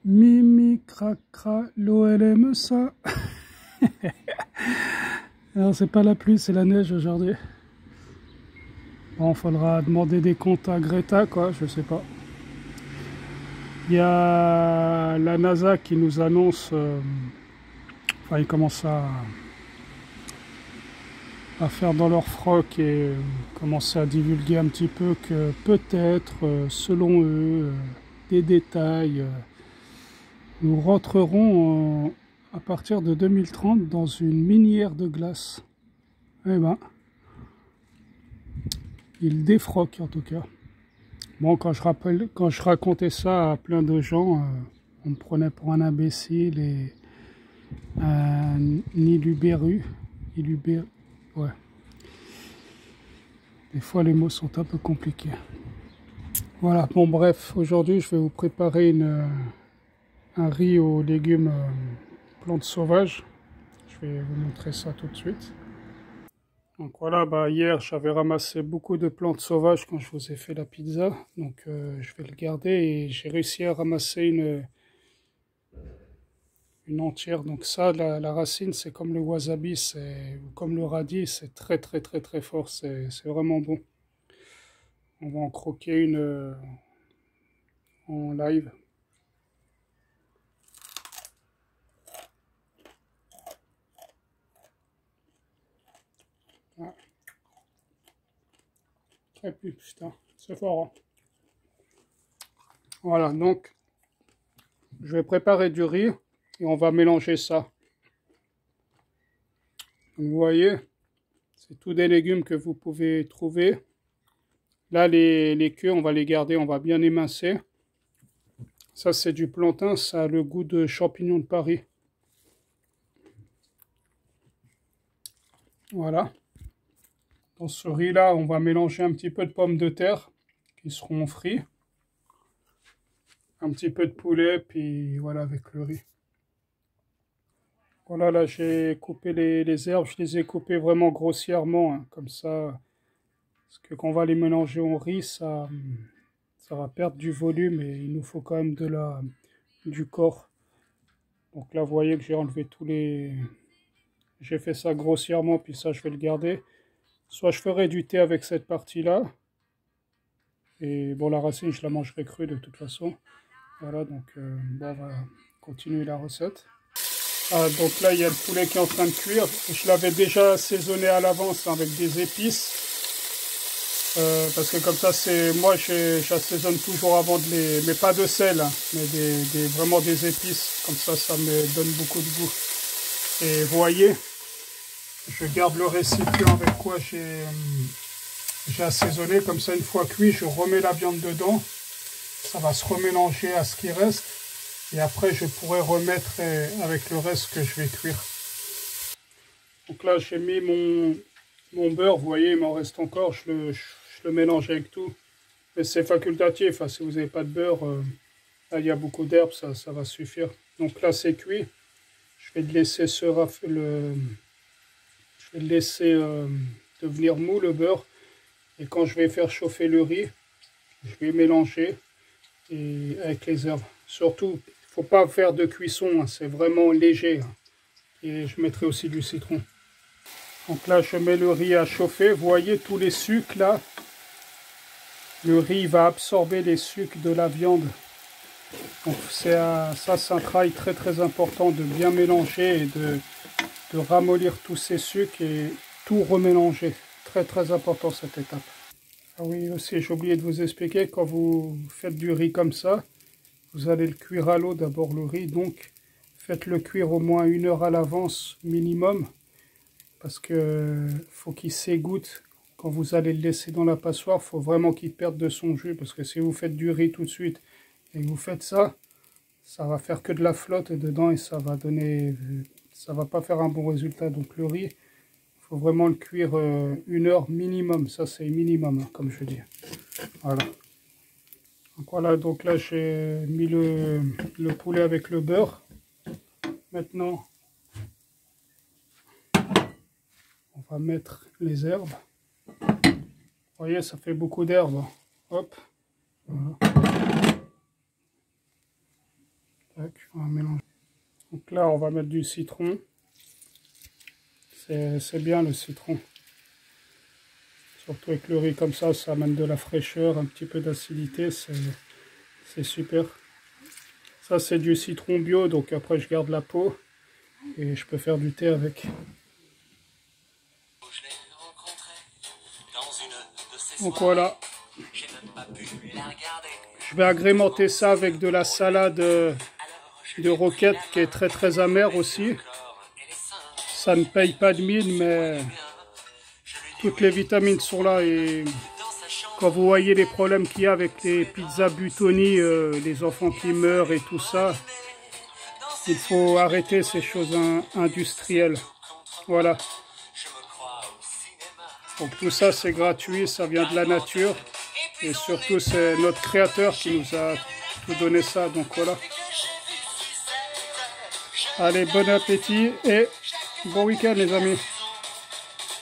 Mimi, cracra, l'OLM, ça. Alors, c'est pas la pluie, c'est la neige aujourd'hui. Bon, faudra demander des comptes à Greta, quoi, je sais pas. Il y a la NASA qui nous annonce, enfin, ils commencent à faire dans leur froc et commencer à divulguer un petit peu que peut-être, selon eux, des détails, nous rentrerons à partir de 2030 dans une minière de glace. Eh ben, ils défroquent en tout cas. Bon, quand je racontais ça à plein de gens, on me prenait pour un imbécile et un ilubéru. Ouais. Des fois, les mots sont un peu compliqués. Voilà, bon bref, aujourd'hui, je vais vous préparer un riz aux légumes plantes sauvages. Je vais vous montrer ça tout de suite. Donc voilà, bah hier j'avais ramassé beaucoup de plantes sauvages quand je vous ai fait la pizza. Donc je vais le garder et j'ai réussi à ramasser une entière. Donc ça, la racine, c'est comme le wasabi, c'est comme le radis, c'est très très très très fort, c'est vraiment bon. On va en croquer une en live. Ah. Et puis putain, c'est fort. Hein. Voilà, donc je vais préparer du riz et on va mélanger ça. Donc, vous voyez, c'est tous des légumes que vous pouvez trouver. Là, les queues, on va les garder, on va bien émincer. Ça, c'est du plantain, ça a le goût de champignons de Paris. Voilà. Dans ce riz-là, on va mélanger un petit peu de pommes de terre qui seront frites. Un petit peu de poulet, puis voilà, avec le riz. Voilà, là, j'ai coupé les herbes, je les ai coupées vraiment grossièrement, hein, comme ça. Parce que quand on va les mélanger au riz, ça va perdre du volume et il nous faut quand même du corps. Donc là, vous voyez que j'ai enlevé tous les... J'ai fait ça grossièrement, puis ça, je vais le garder. Soit je ferai du thé avec cette partie-là. Et bon, la racine, je la mangerai crue de toute façon. Voilà, donc bon, on va continuer la recette. Ah, donc là, il y a le poulet qui est en train de cuire. Je l'avais déjà assaisonné à l'avance avec des épices. Parce que comme ça, moi, j'assaisonne toujours avant de les... Mais pas de sel, hein, mais vraiment des épices. Comme ça me donne beaucoup de goût. Et vous voyez, je garde le récipient avec quoi j'ai assaisonné. Comme ça, une fois cuit, je remets la viande dedans. Ça va se remélanger à ce qui reste. Et après, je pourrai remettre avec le reste que je vais cuire. Donc là, j'ai mis mon beurre. Vous voyez, il m'en reste encore. Je le mélange avec tout. Mais c'est facultatif. Hein, si vous n'avez pas de beurre, là, il y a beaucoup d'herbes, ça va suffire. Donc là, c'est cuit. Je vais le laisser je vais le laisser devenir mou, le beurre. Et quand je vais faire chauffer le riz, je vais mélanger avec les herbes. Surtout, il ne faut pas faire de cuisson, hein, c'est vraiment léger. Hein. Et je mettrai aussi du citron. Donc là, je mets le riz à chauffer. Vous voyez tous les sucres là. Le riz va absorber les sucres de la viande. Donc ça, c'est un travail très très important de bien mélanger et de ramollir tous ces sucres et tout remélanger. Très très important cette étape. Ah oui, aussi, j'ai oublié de vous expliquer, quand vous faites du riz comme ça, vous allez le cuire à l'eau, d'abord le riz, donc faites-le cuire au moins 1 heure à l'avance minimum, parce que faut qu'il s'égoutte. Quand vous allez le laisser dans la passoire, il faut vraiment qu'il perde de son jus, parce que si vous faites du riz tout de suite et que vous faites ça, ça va faire que de la flotte dedans et ça va pas faire un bon résultat. Donc le riz, il faut vraiment le cuire 1 heure minimum, ça c'est minimum, hein, comme je dis. Voilà. Donc voilà, donc là j'ai mis le poulet avec le beurre. Maintenant, on va mettre les herbes. Vous voyez, ça fait beaucoup d'herbes. Hop. Voilà. Tac, on va mélanger. Donc là, on va mettre du citron. C'est bien le citron. Surtout avec le riz comme ça amène de la fraîcheur, un petit peu d'acidité, c'est super. Ça, c'est du citron bio, donc après je garde la peau et je peux faire du thé avec. Donc voilà. Je vais agrémenter ça avec de la salade de roquette qui est très très amère aussi. Ça ne paye pas de mine, mais toutes les vitamines sont là. Et quand vous voyez les problèmes qu'il y a avec les pizzas Buitoni, les enfants qui meurent et tout ça, il faut arrêter ces choses industrielles. Voilà. Donc tout ça c'est gratuit, ça vient de la nature. Et surtout c'est notre créateur qui nous a tout donné ça. Donc voilà. Allez, bon appétit et bon week-end les amis.